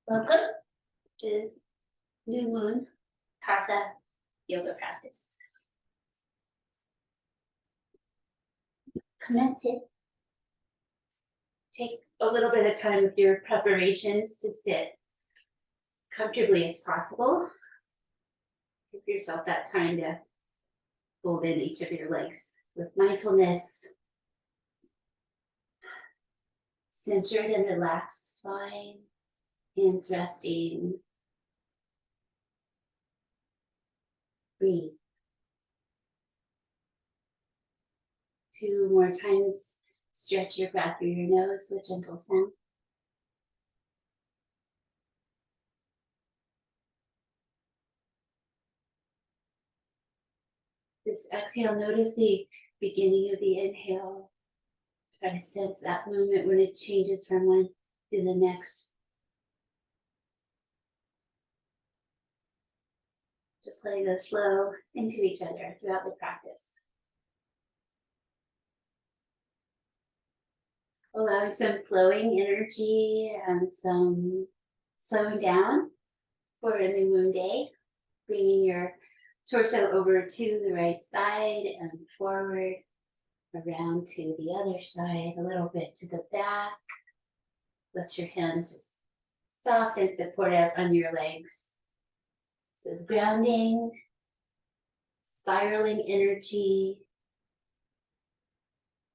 Welcome to New Moon Hatha Yoga practice. Commence it. Take a little bit of time with your preparations to sit comfortably as possible. Give yourself that time to fold in each of your legs with mindfulness. Centered and relaxed spine, hands resting. Breathe. 2 more times, stretch your breath through your nose with gentle sound. This exhale, notice the beginning of the inhale. Try to sense that moment when it changes from one to the next. Just letting those flow into each other throughout the practice. Allowing some flowing energy and some slowing down for a new moon day. Bringing your torso over to the right side and forward, around to the other side, a little bit to the back. Let your hands just soft and supportive on your legs. This is grounding, spiraling energy,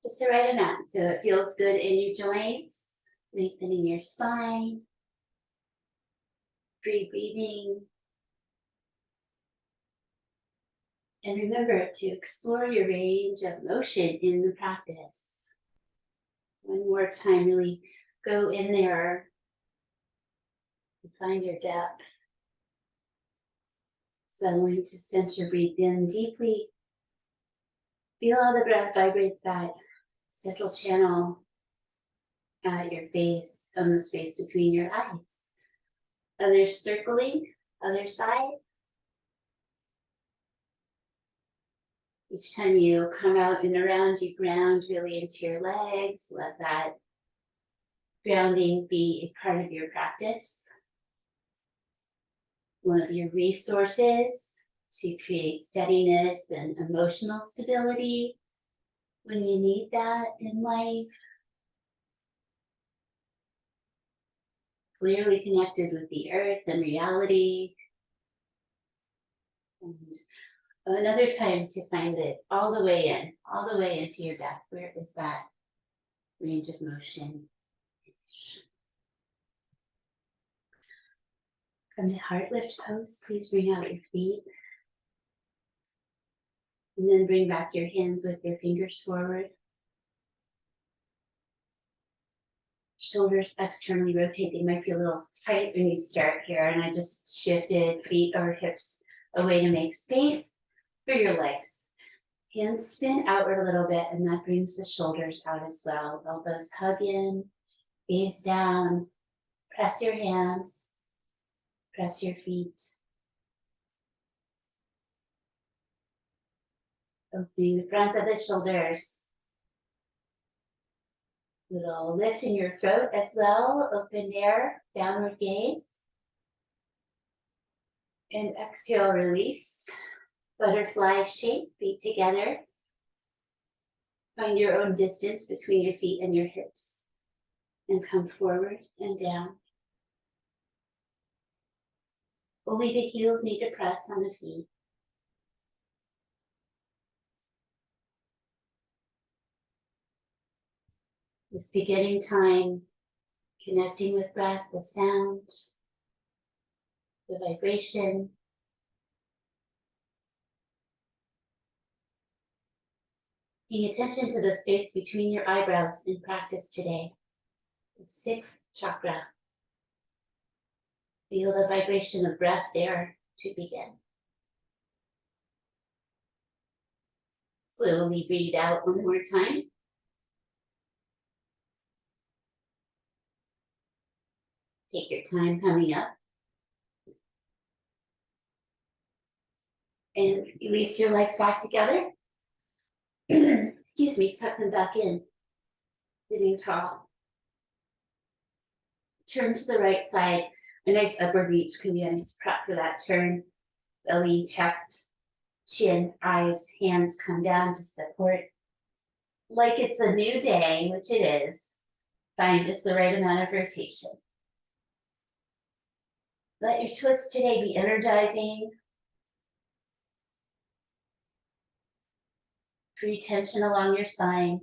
just the right amount so it feels good in your joints, lengthening your spine, free breathing. And remember to explore your range of motion in the practice. One more time, really go in there and find your depth. Settling to center, breathe in deeply. Feel how the breath vibrates that central channel at your face, on the space between your eyes. Others circling, other side. Each time you come out and around, you ground really into your legs. Let that grounding be a part of your practice. One of your resources to create steadiness and emotional stability when you need that in life. Clearly connected with the earth and reality. And another time to find it all the way into your depth. Where is that range of motion? From the heart lift pose, please bring out your feet. And then bring back your hands with your fingers forward. Shoulders externally rotate. They might be a little tight when you start here. And I just shifted feet or hips away to make space for your legs. Hands spin outward a little bit, and that brings the shoulders out as well. Elbows hug in, gaze down, press your hands, press your feet. Opening the fronts of the shoulders. Little lift in your throat as well. Open there, downward gaze. And exhale, release. Butterfly shape, feet together. Find your own distance between your feet and your hips. And come forward and down. Only the heels need to press on the feet. This beginning time, connecting with breath, the sound, the vibration. Paying attention to the space between your eyebrows in practice today. The 6th chakra. Feel the vibration of breath there to begin. Slowly breathe out one more time. Take your time coming up. And release your legs back together. Excuse me, tuck them back in. Sitting tall. Turn to the right side. A nice upward reach can be a nice prep for that turn. Belly, chest, chin, eyes, hands come down to support. Like it's a new day, which it is. Find just the right amount of rotation. Let your twist today be energizing. Free tension along your spine.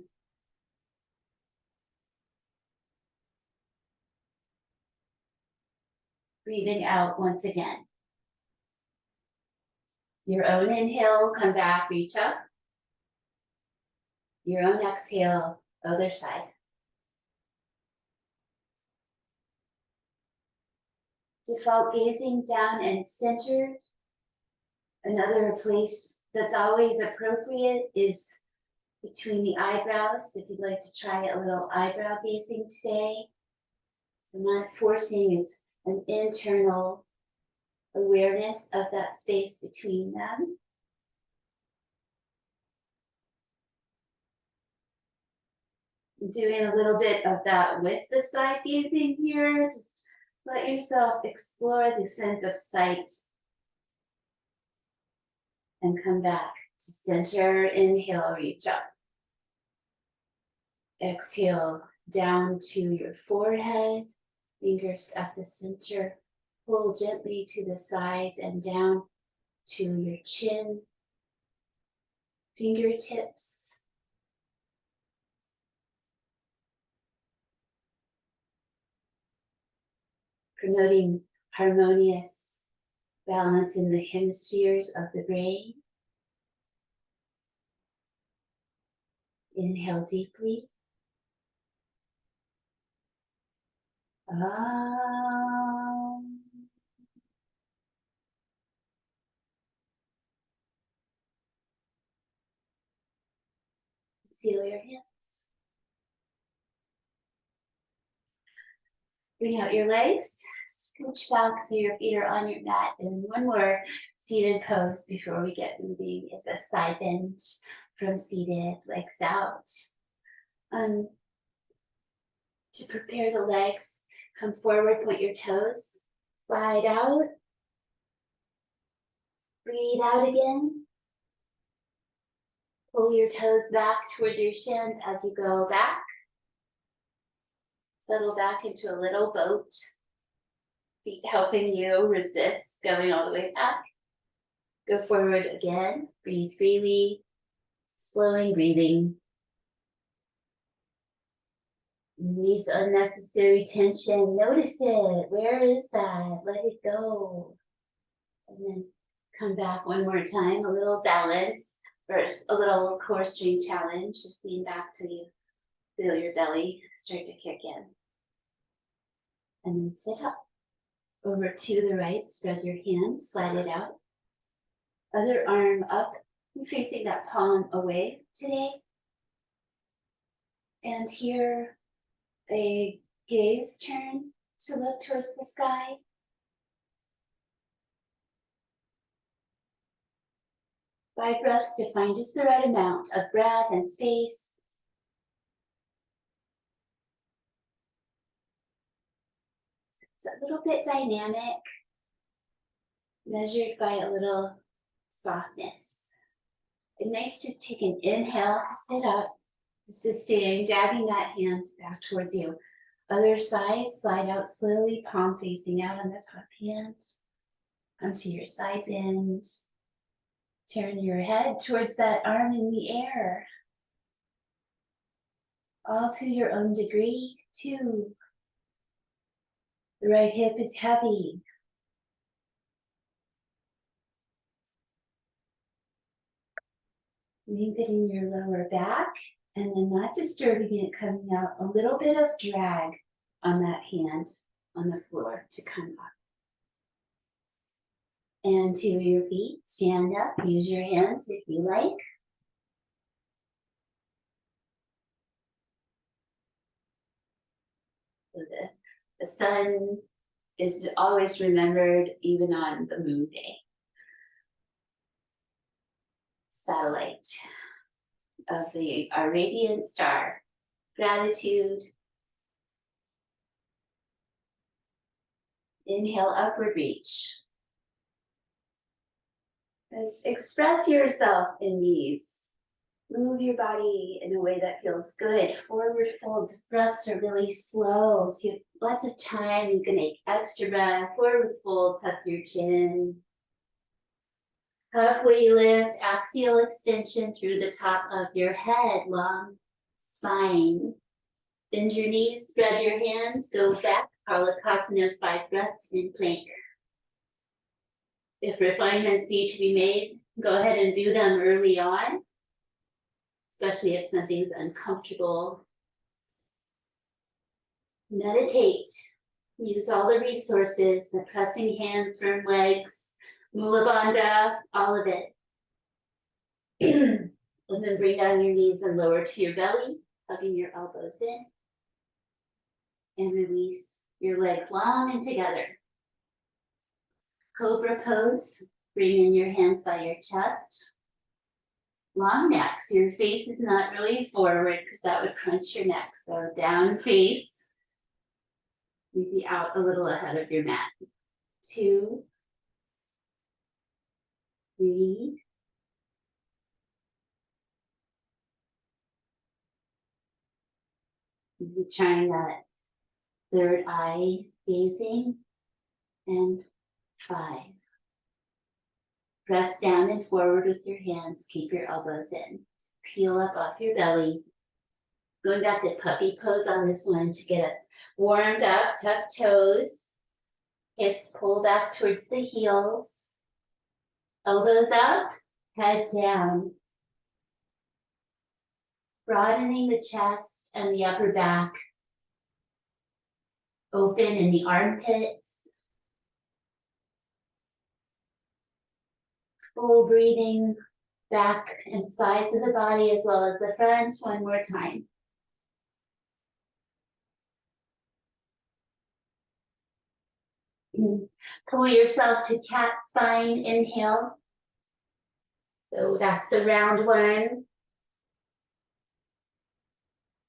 Breathing out once again. Your own inhale, come back, reach up. Your own exhale, other side. Default gazing down and centered. Another place that's always appropriate is between the eyebrows. If you'd like to try a little eyebrow gazing today. So not forcing, it's an internal awareness of that space between them. Doing a little bit of that with the side gazing here. Just let yourself explore the sense of sight. And come back to center. Inhale, reach up. Exhale, down to your forehead. Fingers at the center. Pull gently to the sides and down to your chin. Fingertips. Promoting harmonious balance in the hemispheres of the brain. Inhale deeply. Seal your hands. Bring out your legs, scooch back so your feet are on your mat, and one more seated pose before we get moving is a side bend from seated, legs out. To prepare the legs, come forward, point your toes, slide out, breathe out again. Pull your toes back towards your shins as you go back. Settle back into a little boat. Feet helping you resist going all the way back. Go forward again. Breathe freely. Slowing breathing. Release unnecessary tension. Notice it. Where is that? Let it go. And then come back one more time. A little balance or a little core strength challenge. Just lean back till you feel your belly start to kick in. And then sit up. Over to the right, spread your hands, slide it out. Other arm up, you're facing that palm away today. And here, a gaze turn to look towards the sky. Five breaths to find just the right amount of breath and space. It's a little bit dynamic, measured by a little softness. And nice to take an inhale to sit up, resisting, dragging that hand back towards you. Other side, slide out slowly, palm facing out on the top hand. Come to your side bend. Turn your head towards that arm in the air. All to your own degree, 2. The right hip is heavy. Lengthening your lower back and then not disturbing it, coming out a little bit of drag on that hand on the floor to come up. And to your feet, stand up, use your hands if you like. So the sun is always remembered even on the moon day. Satellite of our radiant star. Gratitude. Inhale, upward reach. Express yourself in these. Move your body in a way that feels good. Forward fold. These breaths are really slow, so you have lots of time. You can make extra breath. Forward fold, tuck your chin. Halfway lift, axial extension through the top of your head, long spine. Bend your knees, spread your hands, go back. Kalasana, 5 breaths in plank. If refinements need to be made, go ahead and do them early on, especially if something's uncomfortable. Meditate. Use all the resources, the pressing hands, firm legs, Mula Bandha, all of it. And then bring down your knees and lower to your belly, hugging your elbows in. And release your legs long and together. Cobra pose. Bring in your hands by your chest. Long neck, so your face is not really forward because that would crunch your neck. So down face. Maybe out a little ahead of your mat. 2, 3, 4. Trying that third eye gazing. And 5. Press down and forward with your hands. Keep your elbows in. Peel up off your belly. Going back to puppy pose on this one to get us warmed up. Tuck toes. Hips pull back towards the heels. Elbows up. Head down. Broadening the chest and the upper back. Open in the armpits. Full breathing back and sides of the body as well as the front. One more time. Pull yourself to cat spine. Inhale. So that's the round one.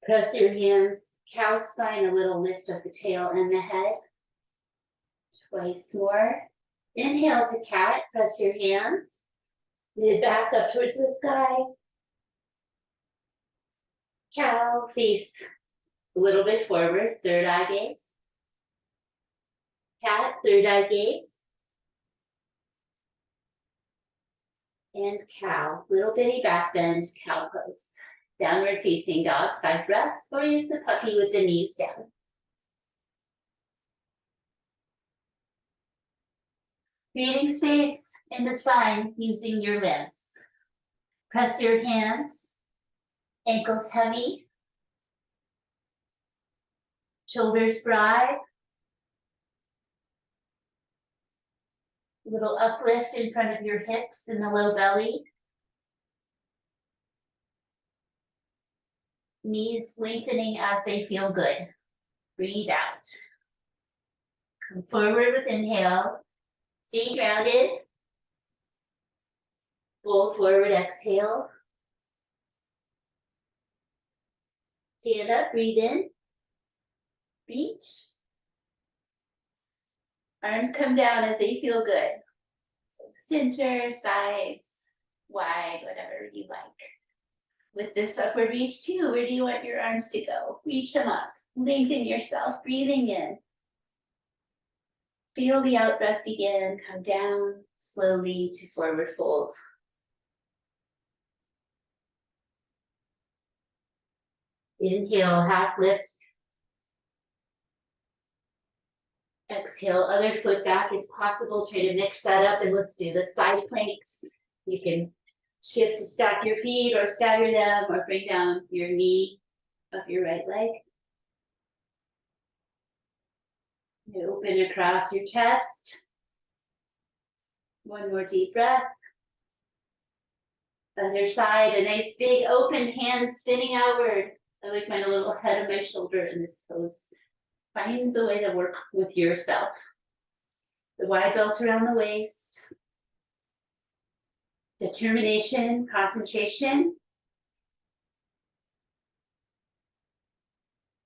Press your hands. Cow spine, a little lift of the tail and the head. Twice more. Inhale to cat, press your hands. Mid back up towards the sky. Cow, face a little bit forward, third eye gaze. Cat, third eye gaze. And cow, little bitty back bend, cow pose. Downward facing dog, 5 breaths, or use the puppy with the knees down. Creating space in the spine using your limbs. Press your hands, ankles heavy, shoulders broad. Little uplift in front of your hips and the low belly. Knees lengthening as they feel good. Breathe out. Come forward with inhale. Stay grounded. Fold forward, exhale. Stand up, breathe in. Reach. Arms come down as they feel good. Center, sides, wide, whatever you like. With this upward reach too, where do you want your arms to go? Reach them up. Lengthen yourself, breathing in. Feel the out breath begin. Come down slowly to forward fold. Inhale, half lift. Exhale, other foot back if possible. Try to mix that up and let's do the side planks. You can shift to stack your feet or stagger them or bring down your knee of your right leg. You open across your chest. One more deep breath. Other side, a nice big open hand spinning outward. I like mine a little head of my shoulder in this pose. Find the way to work with yourself. The wide belt around the waist. Determination, concentration.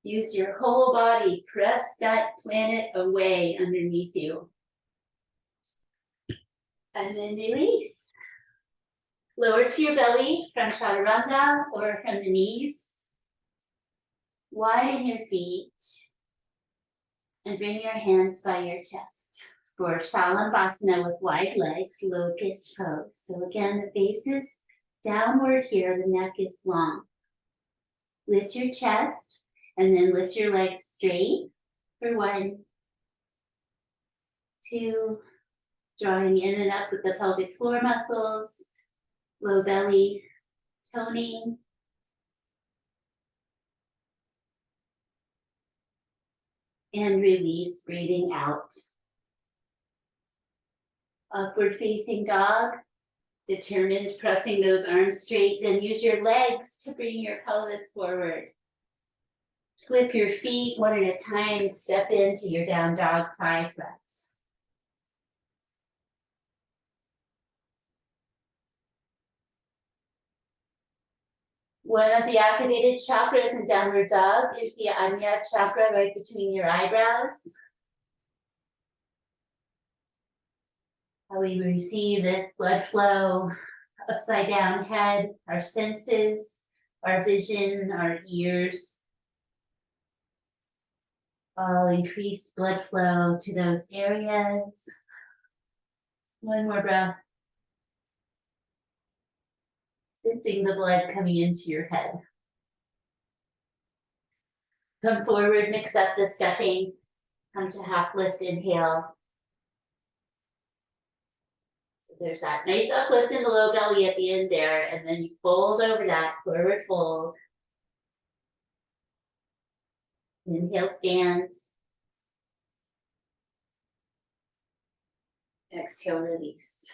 Use your whole body. Press that planet away underneath you. And then release. Lower to your belly from chaturanga or from the knees. Widen your feet. And bring your hands by your chest for Shalabhasana with wide legs, locust pose. So again, the face is downward here, the neck is long. Lift your chest and then lift your legs straight for 1, 2, drawing in and up with the pelvic floor muscles, low belly toning. And release, breathing out. Upward facing dog, determined, pressing those arms straight. Then use your legs to bring your pelvis forward. Flip your feet one at a time. Step into your down dog, 5 breaths. One of the activated chakras in downward dog is the Ajna chakra right between your eyebrows. How we receive this blood flow, upside down head, our senses, our vision, our ears. All increased blood flow to those areas. One more breath. Sensing the blood coming into your head. Come forward, mix up the stepping. Come to half lift, inhale. So there's that nice uplift in the low belly at the end there, and then you fold over that, forward fold. Inhale, stand. Exhale, release.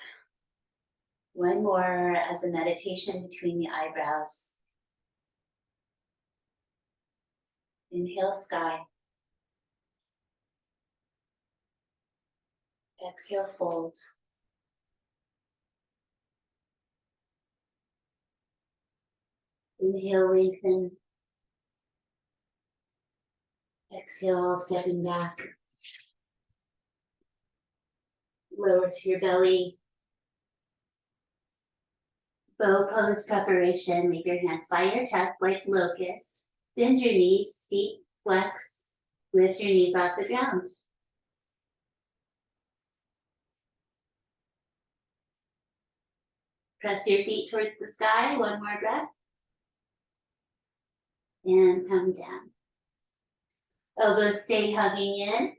One more as a meditation between the eyebrows. Inhale, sky. Exhale, fold. Inhale, lengthen. Exhale, stepping back. Lower to your belly. Bow pose preparation. Leave your hands by your chest like locust. Bend your knees, feet flex. Lift your knees off the ground. Press your feet towards the sky. One more breath. And come down. Elbows stay hugging in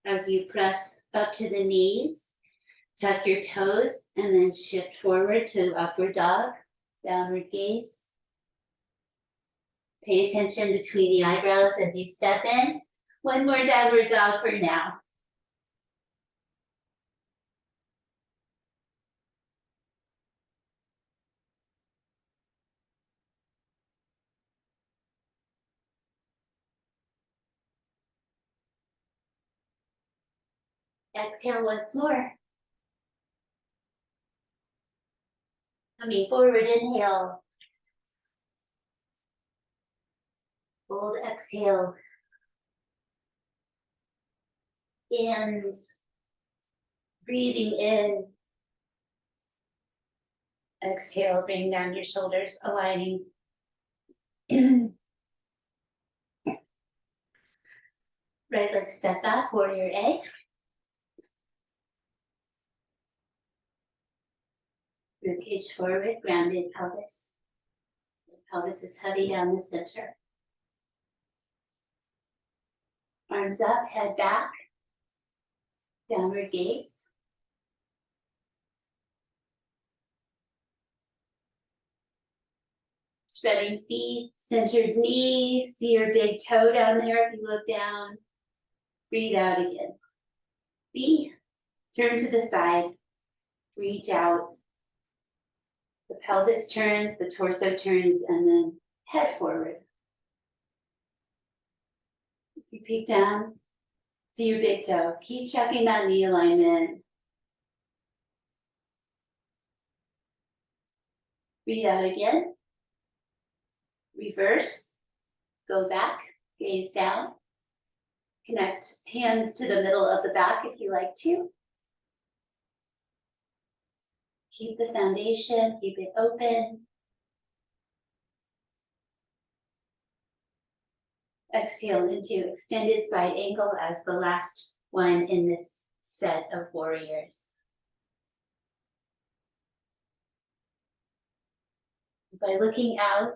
as you press up to the knees. Tuck your toes and then shift forward to upward dog, downward gaze. Pay attention between the eyebrows as you step in. One more downward dog for now. Exhale once more. Coming forward, inhale. Hold, exhale. And breathing in. Exhale, bring down your shoulders, aligning. Right leg step back, warrior A. Ribcage forward, grounded pelvis. The pelvis is heavy down the center. Arms up, head back. Downward gaze. Spreading feet, centered knee. See your big toe down there if you look down. Breathe out again. B, turn to the side. Reach out. The pelvis turns, the torso turns, and then head forward. You peek down. See your big toe. Keep checking that knee alignment. Breathe out again. Reverse. Go back. Gaze down. Connect hands to the middle of the back if you like to. Keep the foundation, keep it open. Exhale into extended side angle as the last one in this set of warriors. By looking out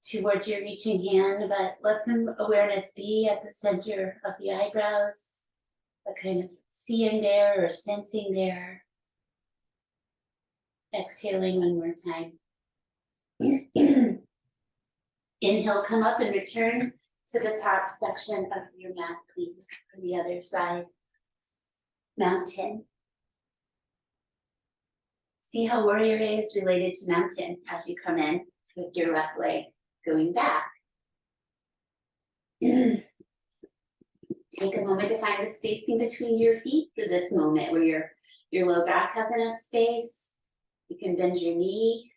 towards your reaching hand, but let some awareness be at the center of the eyebrows, a kind of seeing there or sensing there. Exhaling one more time. Inhale, come up and return to the top section of your mat, please, for the other side. Mountain. See how warrior is related to mountain as you come in with your left leg going back. Take a moment to find the spacing between your feet for this moment where your low back has enough space. You can bend your knee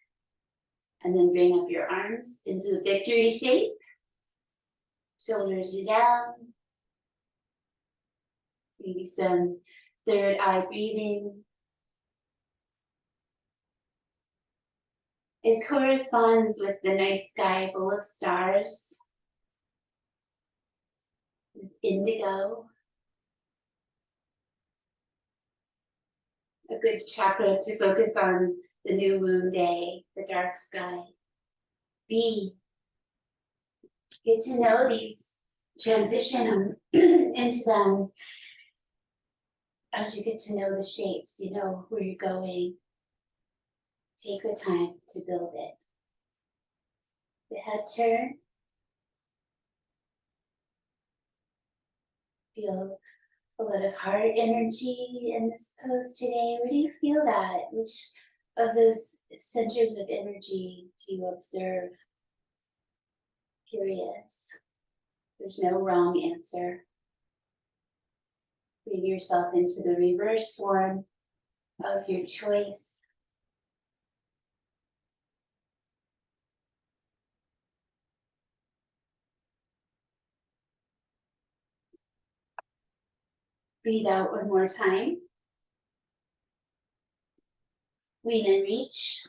and then bring up your arms into the victory shape. Shoulders are down. Maybe some third eye breathing. It corresponds with the night sky full of stars, with indigo. A good chakra to focus on the new moon day, the dark sky. Be. Get to know these, transition into them as you get to know the shapes, you know where you're going. Take the time to build it. The head turn. Feel a lot of heart energy in this pose today. Where do you feel that? Which of those centers of energy do you observe? Curious. There's no wrong answer. Bring yourself into the reverse form of your choice. Breathe out one more time. Lean and reach.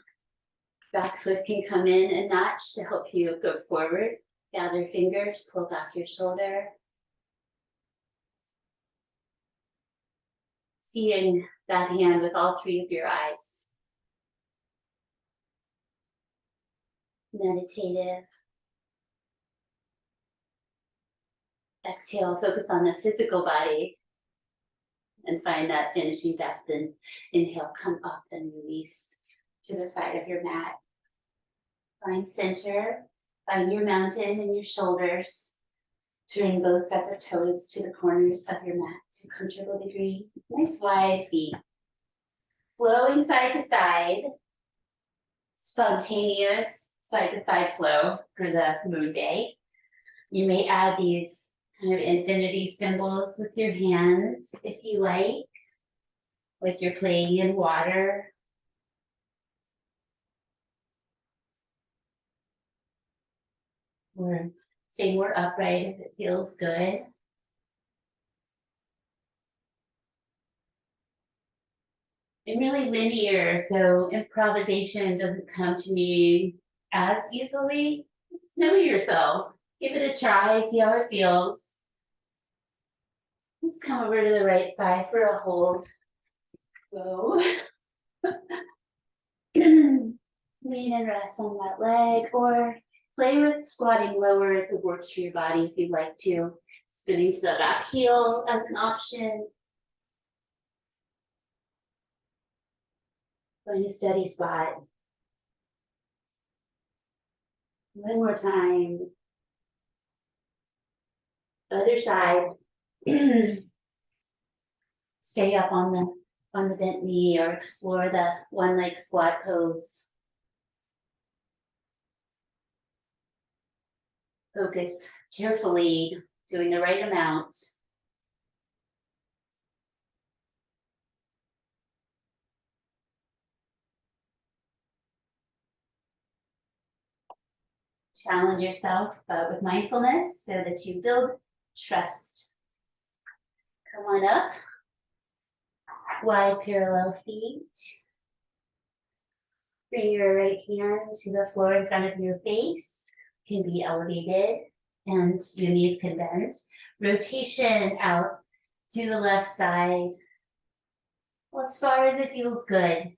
Back foot can come in a notch to help you go forward. Gather fingers, pull back your shoulder. Seeing that hand with all three of your eyes. Meditative. Exhale, focus on the physical body and find that finishing depth. And inhale, come up and release to the side of your mat. Find center, find your mountain in your shoulders. Turn both sets of toes to the corners of your mat to a comfortable degree. Nice wide feet. Flowing side to side. Spontaneous side to side flow for the moon day. You may add these kind of infinity symbols with your hands if you like you're playing in water. Or stay more upright if it feels good. I'm really linear, so improvisation doesn't come to me as easily. Know yourself. Give it a try, see how it feels. Let's come over to the right side for a hold. Whoa. Lean and rest on that leg, or play with squatting lower if it works for your body if you'd like to. Spinning to the back heel as an option. Find a steady spot. One more time. Other side. Stay up on the bent knee or explore the one leg squat pose. Focus carefully, doing the right amount. Challenge yourself, but with mindfulness so that you build trust. Come on up. Wide parallel feet. Bring your right hand to the floor in front of your face. Can be elevated and your knees can bend. Rotation out to the left side. Well, as far as it feels good.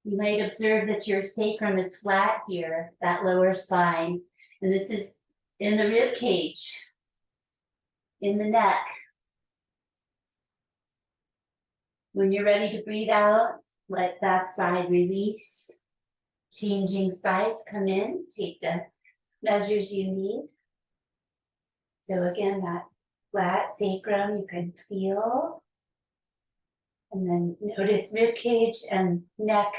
You might observe that your sacrum is flat here, that lower spine. And this is in the rib cage, in the neck. When you're ready to breathe out, let that side release. Changing sides, come in, take the measures you need. So again, that flat sacrum you can feel. And then notice rib cage and neck,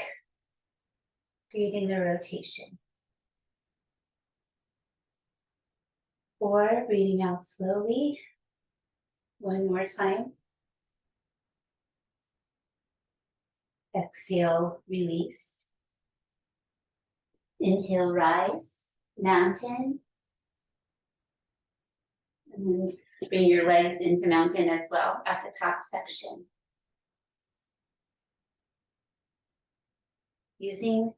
creating the rotation. 4, breathing out slowly. One more time. Exhale, release. Inhale, rise, mountain. And then bring your legs into mountain as well at the top section. Using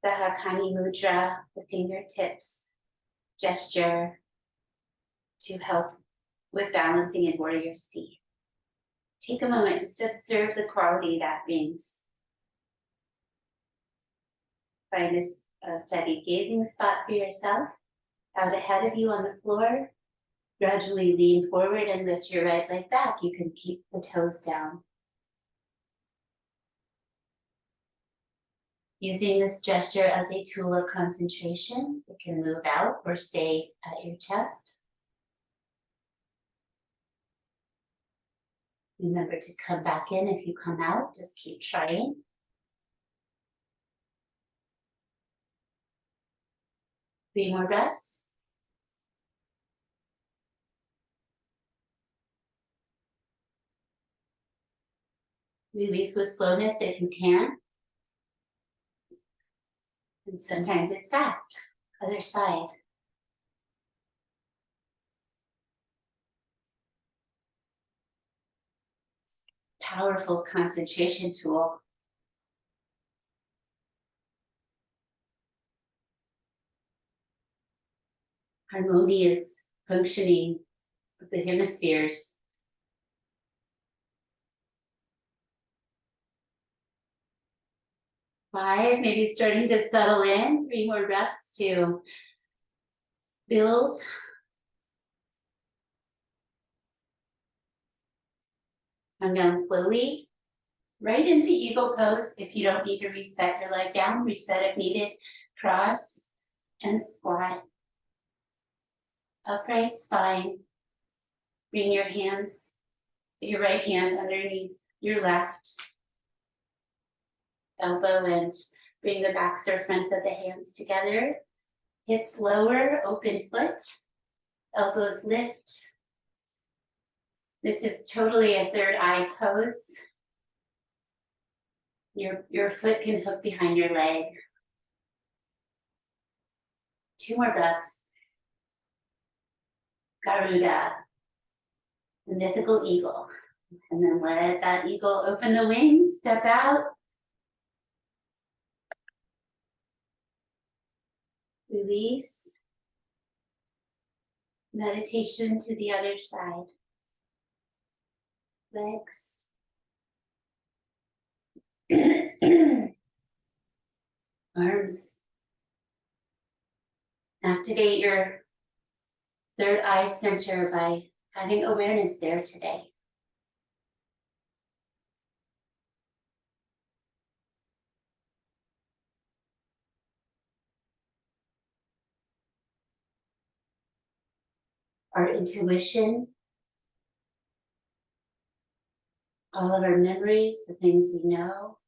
the Hakani mudra, the fingertips gesture to help with balancing in Warrior C. Take a moment just to observe the quality that brings. Find a steady gazing spot for yourself. Out ahead of you on the floor. Gradually lean forward and lift your right leg back. You can keep the toes down. Using this gesture as a tool of concentration, it can move out or stay at your chest. Remember to come back in if you come out, just keep trying. Three more breaths. Release with slowness if you can. And sometimes it's fast. Other side. Powerful concentration tool. Harmonious functioning of the hemispheres. 5, maybe starting to settle in. 3 more breaths to build. Come down slowly, right into eagle pose. If you don't need to reset your leg down, reset if needed. Cross and squat. Upright spine. Bring your right hand underneath your left elbow and bring the backs or fronts of the hands together. Hips lower, open foot. Elbows lift. This is totally a third eye pose. Your foot can hook behind your leg. 2 more breaths. Garuda, the mythical eagle. And then let that eagle open the wings, step out. Release. Meditation to the other side. Legs. Arms. Activate your third eye center by having awareness there today. Our intuition, all of our memories, the things we know,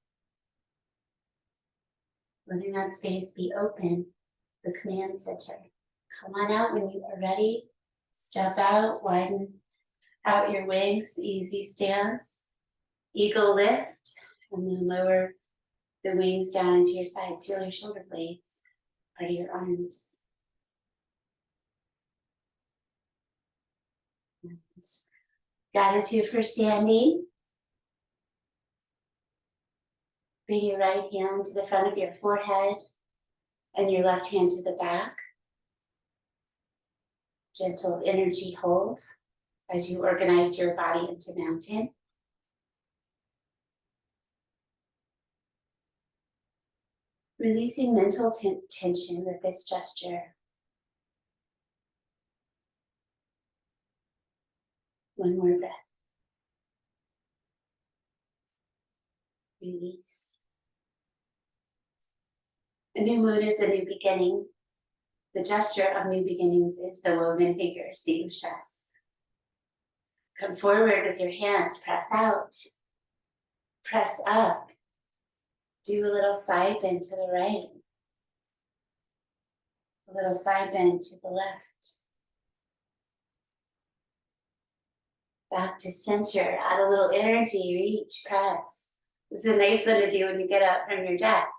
letting that space be open, the command center. Come on out when you are ready. Step out, widen out your wings, easy stance, eagle lift, and then lower the wings down into your sides. Feel your shoulder blades, part of your arms. And gratitude for standing. Bring your right hand to the front of your forehead and your left hand to the back. Gentle energy hold as you organize your body into mountain. Releasing mental tension with this gesture. One more breath. Release. A new moon is a new beginning. The gesture of new beginnings is the woven fingers, the ushas. Come forward with your hands, press out, press up. Do a little side bend to the right, a little side bend to the left. Back to center, add a little energy, reach, press. This is a nice one to do when you get up from your desk.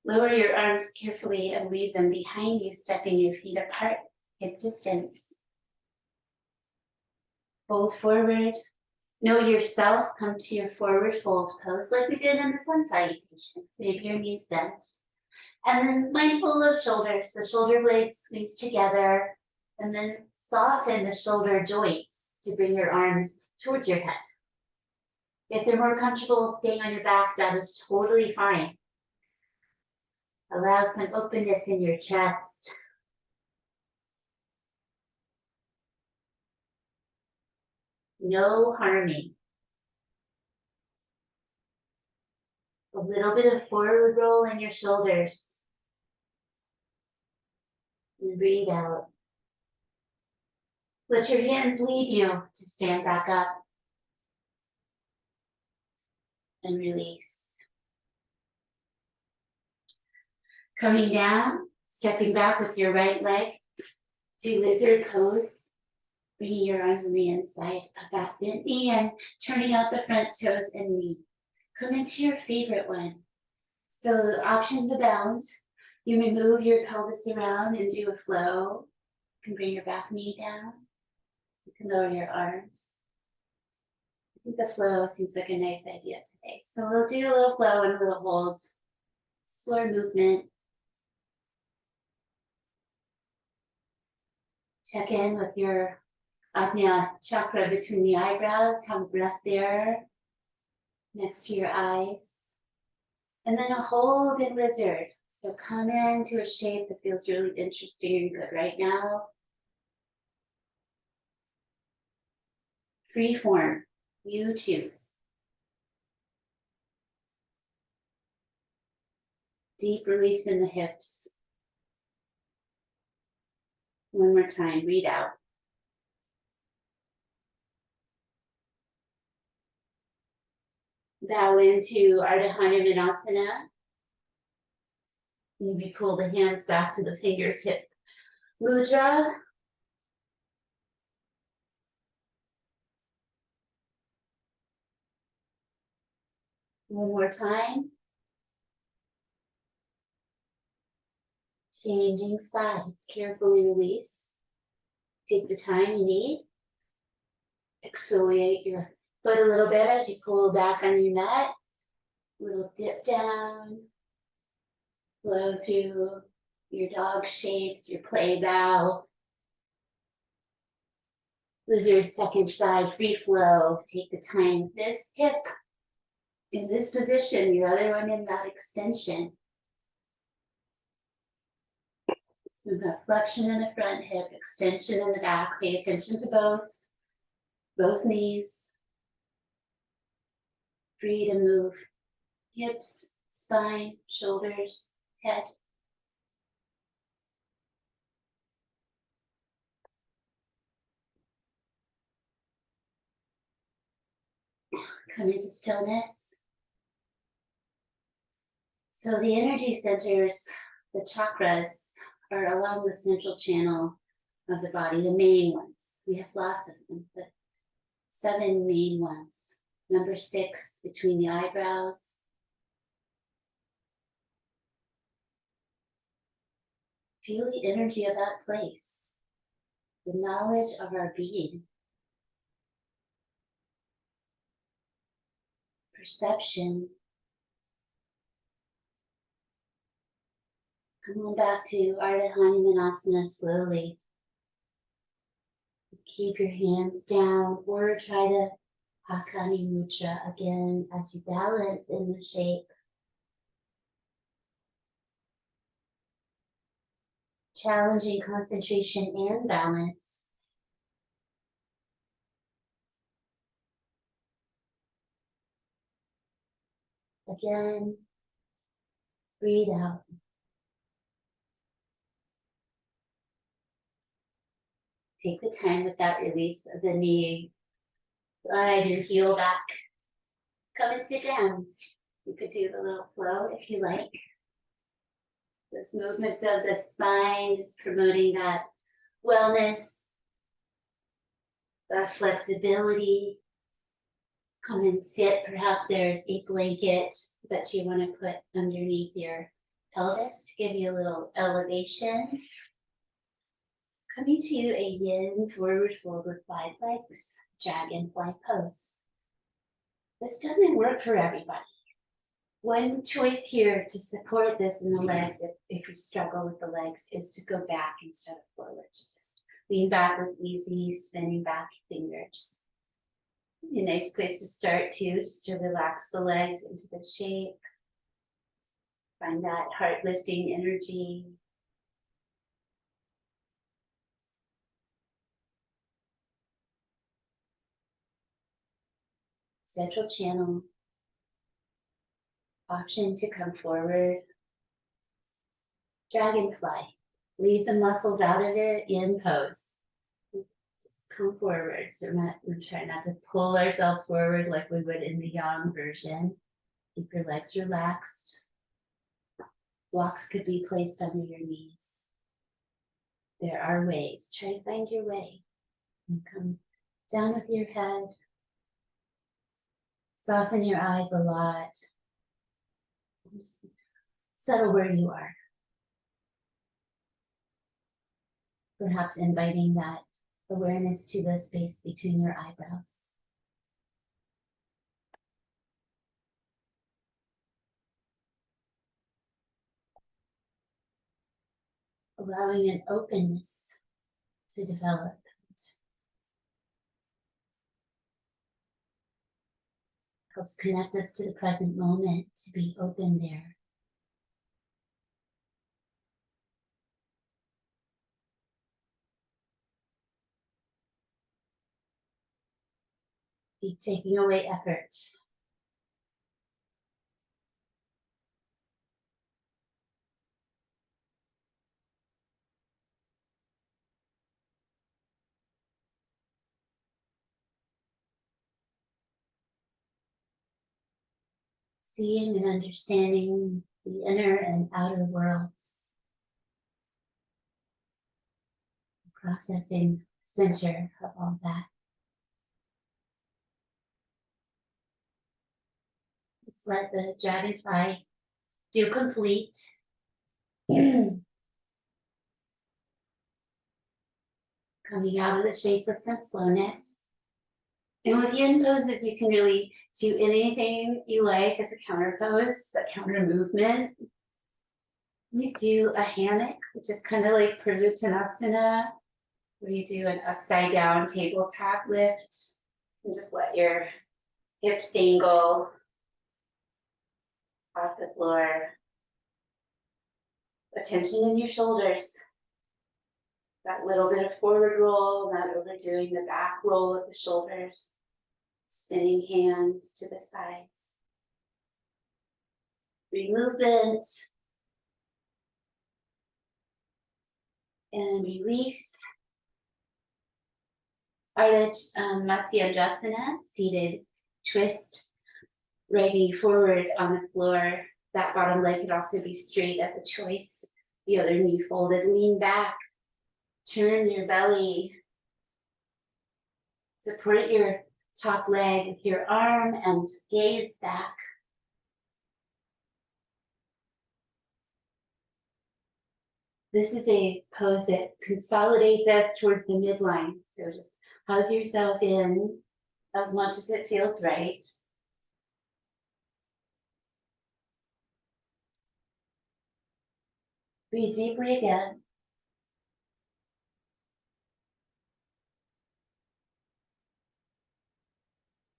Lower your arms carefully and weave them behind you, stepping your feet apart, hip distance. Fold forward. Know yourself, come to your forward fold pose like we did in the sun salutations. Maybe your knees bent. And then mindful of shoulders, the shoulder blades squeeze together, and then soften the shoulder joints to bring your arms towards your head. If you're more comfortable staying on your back, that is totally fine. Allow some openness in your chest. No harming. A little bit of forward roll in your shoulders. And breathe out. Let your hands lead you to stand back up. And release. Coming down, stepping back with your right leg. Do lizard pose. Bringing your arms on the inside of that bent knee and turning out the front toes and knee. Come into your favorite one. So options abound. You may move your pelvis around and do a flow. You can bring your back knee down. You can lower your arms. I think the flow seems like a nice idea today. So we'll do a little flow and a little hold. Slower movement. Check in with your Ajna chakra between the eyebrows. Have a breath there next to your eyes. And then a hold in lizard. So come into a shape that feels really interesting and good right now. Free form, you choose. Deep release in the hips. One more time, breathe out. Bow into Ardha Hanumanasana. Maybe pull the hands back to the fingertip mudra. One more time. Changing sides, carefully release. Take the time you need. Exfoliate your foot a little bit as you pull back on your mat. Little dip down. Flow through your dog shapes, your play bow. Lizard second side, free flow. Take the time with this hip in this position, your other one in that extension. So we've got flexion in the front hip, extension in the back. Pay attention to both knees. Free to move hips, spine, shoulders, head. Come into stillness. So the energy centers, the chakras, are along the central channel of the body, the main ones. We have lots of them, but 7 main ones. Number 6 between the eyebrows. Feel the energy of that place, the knowledge of our being, perception. Come on back to Ardha Hanumanasana slowly. Keep your hands down or try the Hakani Mudra again as you balance in the shape. Challenging concentration and balance. Again, breathe out. Take the time with that release of the knee. Glide your heel back. Come and sit down. You could do the little flow if you like. Those movements of the spine is promoting that wellness, that flexibility. Come and sit. Perhaps there's a blanket that you want to put underneath your pelvis to give you a little elevation. Coming to a yin forward fold with wide legs, dragonfly pose. This doesn't work for everybody. One choice here to support this in the legs, if you struggle with the legs, is to go back instead of forward. Just lean back with easy spinning back fingers. A nice place to start too, just to relax the legs into the shape. Find that heart lifting energy. Central channel. Option to come forward. Dragonfly. Leave the muscles out of it in pose. Just come forward. So we're trying not to pull ourselves forward like we would in the yang version. Keep your legs relaxed. Blocks could be placed under your knees. There are ways. Try to find your way. And come down with your head. Soften your eyes a lot. Just settle where you are. Perhaps inviting that awareness to the space between your eyebrows. Allowing an openness to develop. Helps connect us to the present moment, to be open there. Keep taking away effort. Seeing and understanding the inner and outer worlds. Processing center of all that. Let's let the dragonfly feel complete. Coming out of the shape with some slowness. And with yin poses, you can really do anything you like as a counter pose, a counter movement. We do a hammock, which is kind of like Purvuttanasana, where you do an upside down tabletop lift and just let your hips dangle off the floor. Attention in your shoulders. That little bit of forward roll, not overdoing the back roll of the shoulders. Spinning hands to the sides. Free movement. And release. Ardha Matsyendrasana, seated twist. Right knee forward on the floor. That bottom leg could also be straight as a choice. The other knee folded, lean back. Turn your belly. Support your top leg with your arm and gaze back. This is a pose that consolidates us towards the midline. So just hug yourself in as much as it feels right. Breathe deeply again.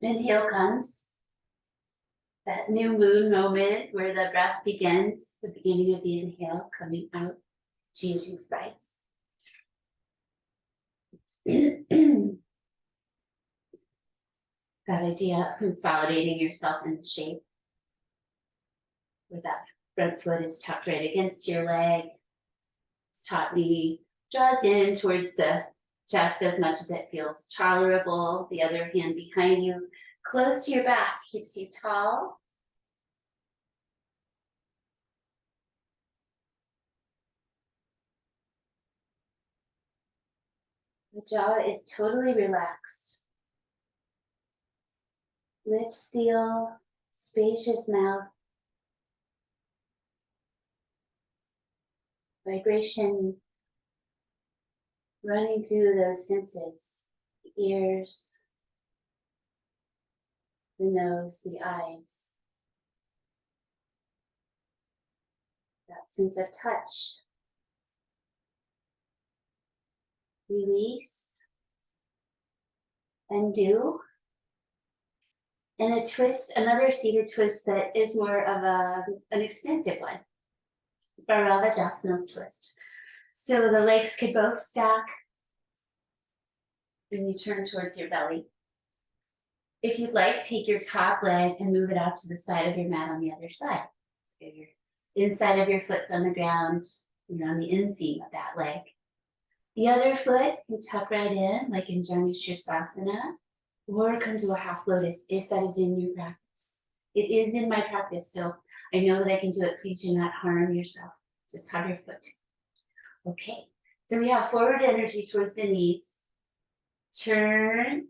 Inhale comes. That new moon moment where the breath begins, the beginning of the inhale, coming out, changing sides. That idea of consolidating yourself into shape, where that front foot is tucked right against your leg. This top knee draws in towards the chest as much as it feels tolerable. The other hand behind you, close to your back, keeps you tall. The jaw is totally relaxed. Lips seal, spacious mouth. Vibration running through those senses, the ears, the nose, the eyes. That sense of touch. Release. Undo. And a twist, another seated twist that is more of an expensive one. Bharavajasana's twist. So the legs could both stack when you turn towards your belly. If you'd like, take your top leg and move it out to the side of your mat on the other side. So your inside of your foot's on the ground, you're on the inseam of that leg. The other foot can tuck right in, like in Janu Shirsasana, or come to a half lotus if that is in your practice. It is in my practice, so I know that I can do it. Please do not harm yourself. Just hug your foot. Okay, so we have forward energy towards the knees. Turn,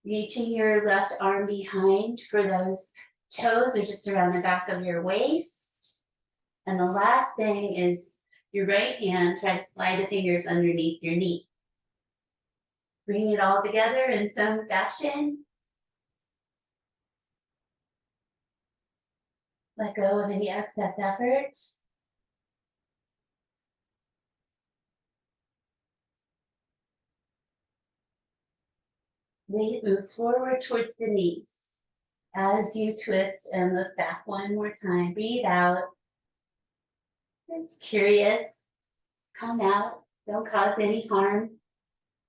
reaching your left arm behind for those toes or just around the back of your waist. And the last thing is your right hand, try to slide the fingers underneath your knee. Bring it all together in some fashion. Let go of any excess effort. Weight moves forward towards the knees. As you twist and look back one more time, breathe out. Just curious, come out, don't cause any harm.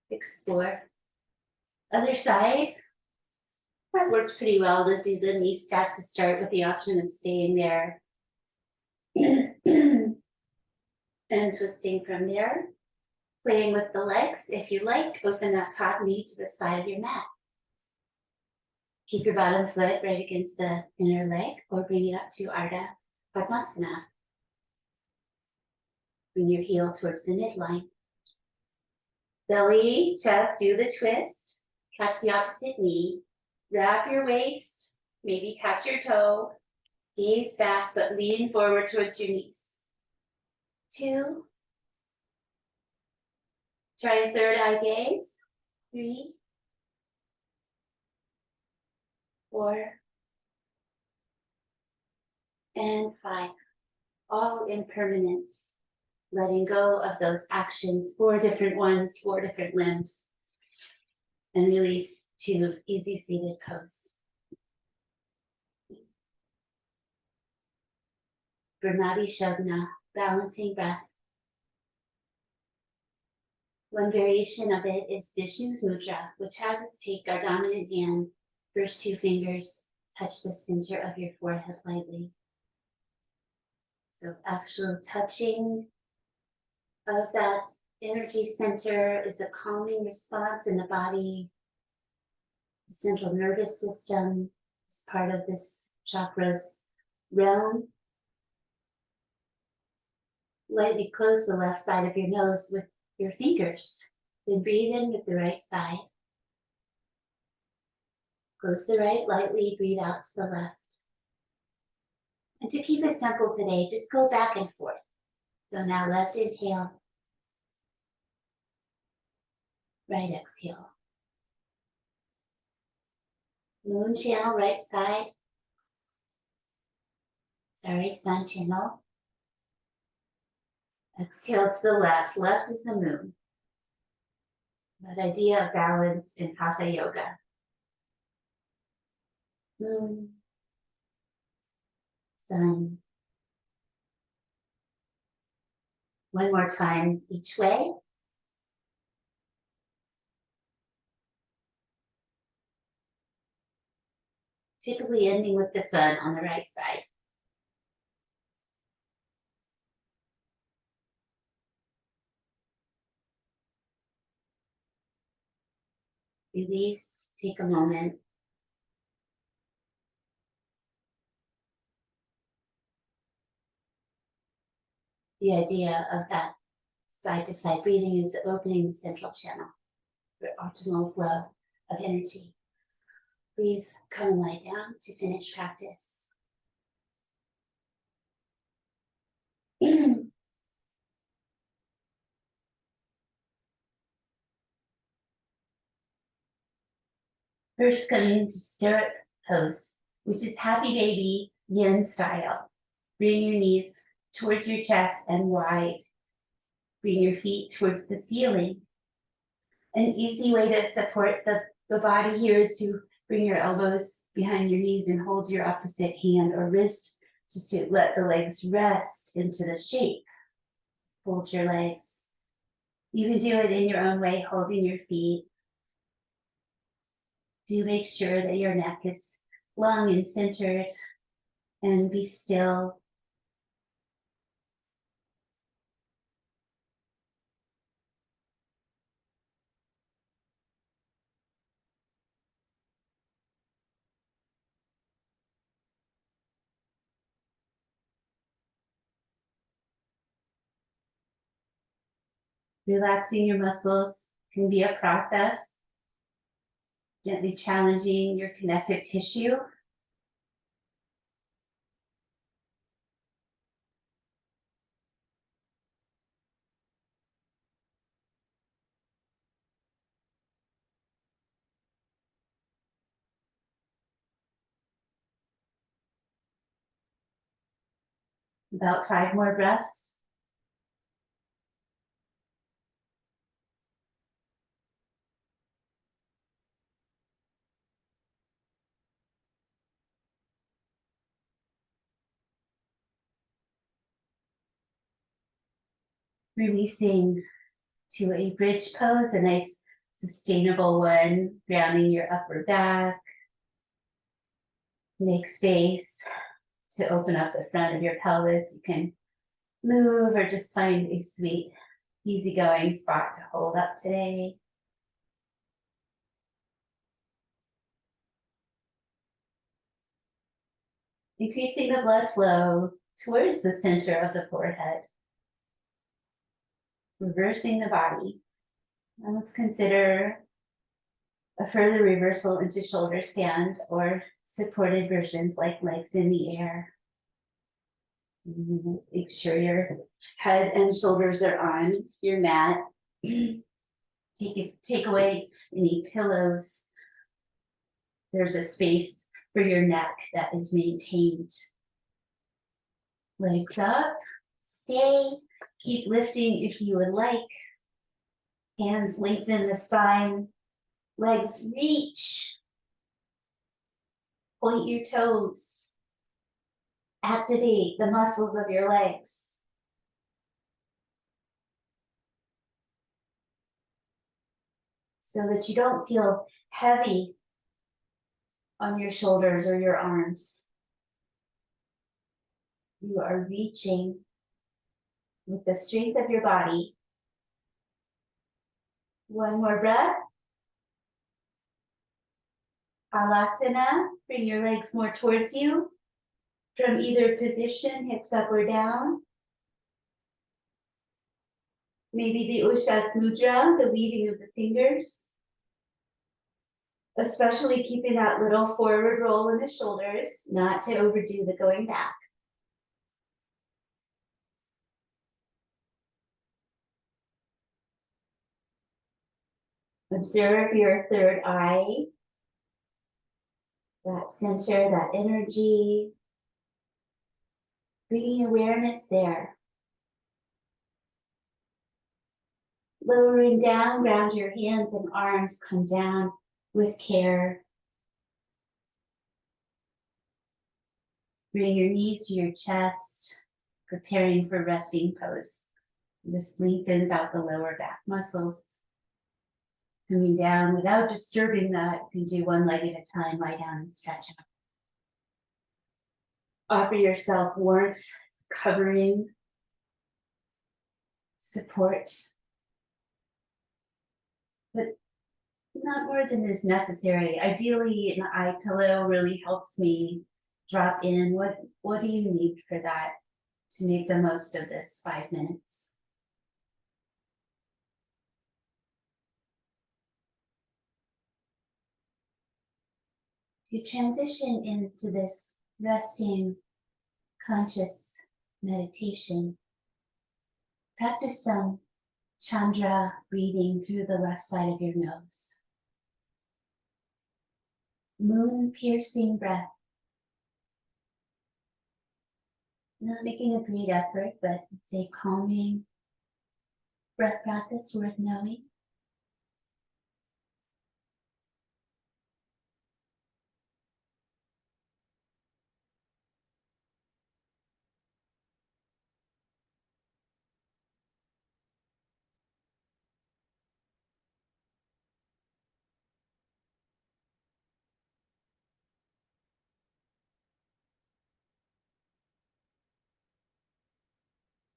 Explore. Other side. That worked pretty well to do the knee stack to start with the option of staying there and twisting from there. Playing with the legs. If you like, open that top knee to the side of your mat. Keep your bottom foot right against the inner leg or bring it up to Ardha Padmasana. Bring your heel towards the midline. Belly, chest, do the twist. Catch the opposite knee. Wrap your waist, maybe catch your toe. Gaze back, but lean forward towards your knees. 2. Try a third eye gaze. 3. 4. And 5. All impermanence. Letting go of those actions, 4 different ones, 4 different limbs. And release to easy seated pose. Brahmadi Shavna, balancing breath. One variation of it is Vishnu's mudra, which has us take our dominant hand, first 2 fingers, touch the center of your forehead lightly. So actual touching of that energy center is a calming response in the body. The central nervous system is part of this chakra's realm. Lightly close the left side of your nose with your fingers. Then breathe in with the right side. Close the right lightly, breathe out to the left. And to keep it simple today, just go back and forth. So now left inhale, right exhale. Moon channel, right side. Sorry, sun channel. Exhale to the left. Left is the moon. That idea of balance in Hatha Yoga. Moon, sun. One more time each way. Typically ending with the sun on the right side. Release, take a moment. The idea of that side to side breathing is opening the central channel for optimal flow of energy. Please come and lie down to finish practice. First, coming into stirrup pose, which is happy baby yin style. Bring your knees towards your chest and wide. Bring your feet towards the ceiling. An easy way to support the body here is to bring your elbows behind your knees and hold your opposite hand or wrist just to let the legs rest into the shape. Hold your legs. You can do it in your own way, holding your feet. Do make sure that your neck is long and centered, and be still. Relaxing your muscles can be a process, gently challenging your connective tissue. About 5 more breaths. Releasing to a bridge pose, a nice sustainable one, grounding your upper back. Make space to open up the front of your pelvis. You can move or just find a sweet, easygoing spot to hold up today. Increasing the blood flow towards the center of the forehead. Reversing the body. And let's consider a further reversal into shoulder stand or supported versions like legs in the air. Make sure your head and shoulders are on your mat. Take away any pillows. There's a space for your neck that is maintained. Legs up, stay, keep lifting if you would like. Hands lengthen the spine, legs reach. Point your toes. Activate the muscles of your legs. So that you don't feel heavy on your shoulders or your arms. You are reaching with the strength of your body. One more breath. Halasana, bring your legs more towards you. From either position, hips up or down. Maybe the Ushas Mudra, the weaving of the fingers. Especially keeping that little forward roll in the shoulders, not to overdo the going back. Observe your third eye, that center, that energy, bringing awareness there. Lowering down, ground your hands and arms, come down with care. Bring your knees to your chest, preparing for resting pose. This lengthens out the lower back muscles. Coming down without disturbing that, you can do one leg at a time, lie down and stretch out. Offer yourself warmth, covering, support, but not more than is necessary. Ideally, an eye pillow really helps me drop in. What do you need for that to make the most of this 5 minutes? To transition into this resting, conscious meditation, practice some Chandra breathing through the left side of your nose. Moon piercing breath. Not making a great effort, but it's a calming breath practice worth knowing.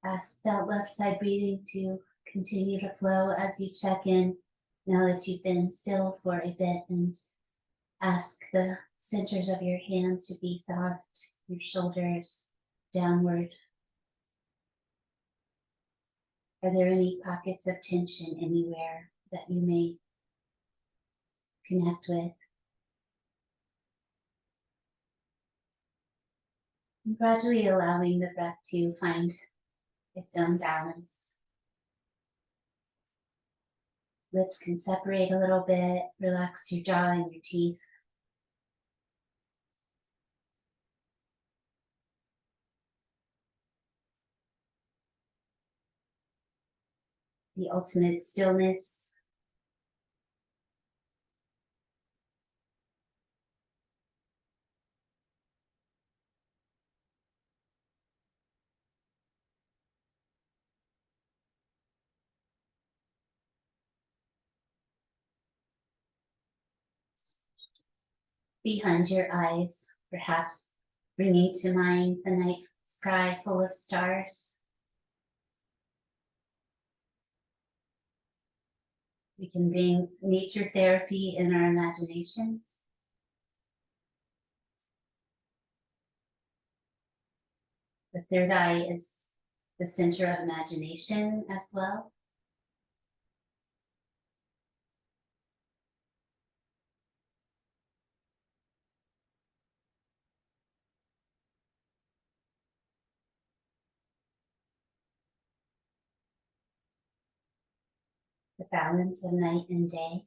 Ask that left side breathing to continue to flow as you check in now that you've been still for a bit, and ask the centers of your hands to be soft, your shoulders downward. Are there any pockets of tension anywhere that you may connect with? And gradually allowing the breath to find its own balance. Lips can separate a little bit, relax your jaw and your teeth. The ultimate stillness. Behind your eyes, perhaps bringing to mind the night sky full of stars. We can bring nature therapy in our imaginations. The third eye is the center of imagination as well. The balance of night and day.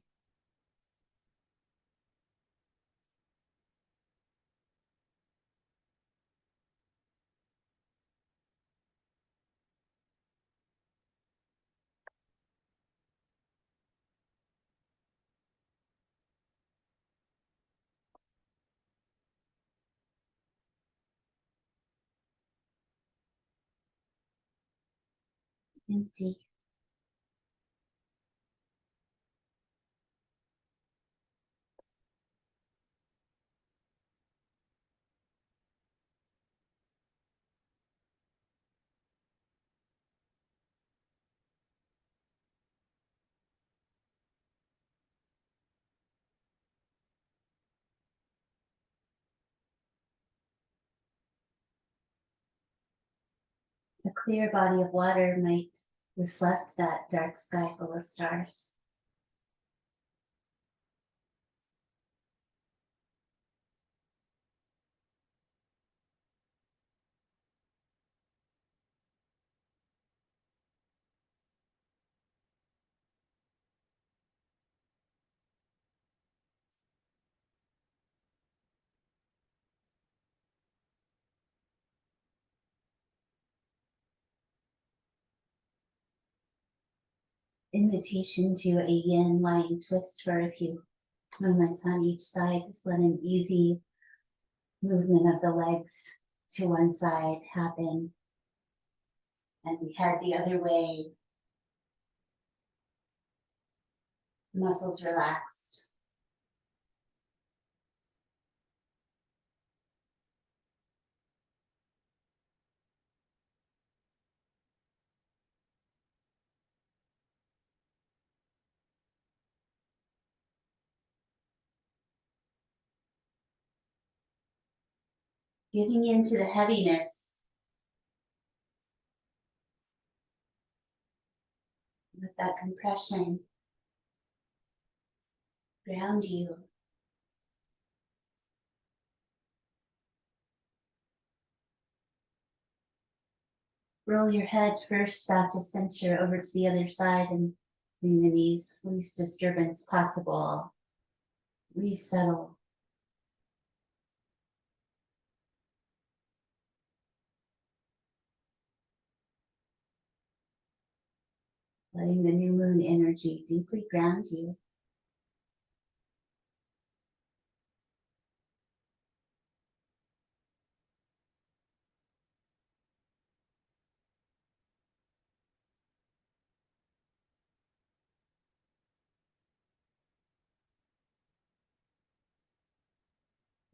Empty. A clear body of water might reflect that dark sky full of stars. invitation to a yin lying twist for a few moments on each side. Just let an easy movement of the legs to one side happen. And we head the other way. Muscles relaxed. Giving into the heaviness. Let that compression ground you. Roll your head first back to center over to the other side and bring the knees least disturbance possible. Resettle. Letting the new moon energy deeply ground you.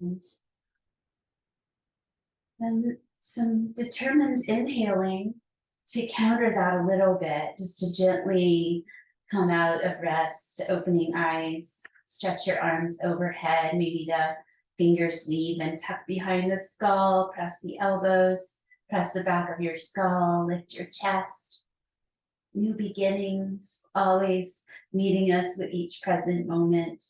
And then some determined inhaling to counter that a little bit, just to gently come out of rest, opening eyes, stretch your arms overhead, maybe the fingers weave and tuck behind the skull, press the elbows, press the back of your skull, lift your chest. New beginnings, always meeting us with each present moment.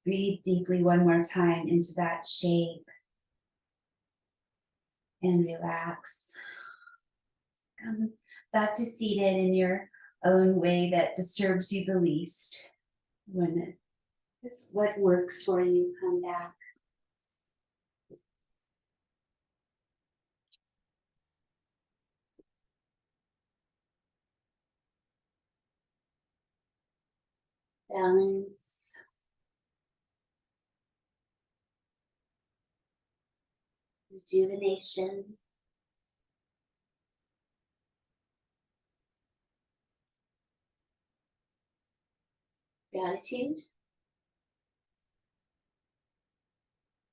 Breathe deeply one more time into that shape and relax. Come back to seated in your own way that disturbs you the least. When it's what works for you, come back. Balance. Rejuvenation. Gratitude.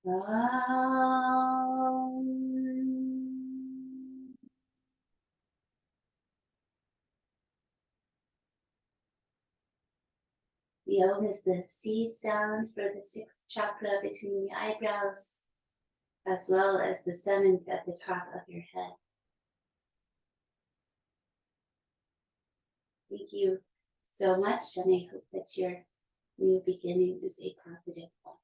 The Om is the seed sound for the sixth chakra between the eyebrows, as well as the seventh at the top of your head. Thank you so much, and I hope that your new beginning is a positive one.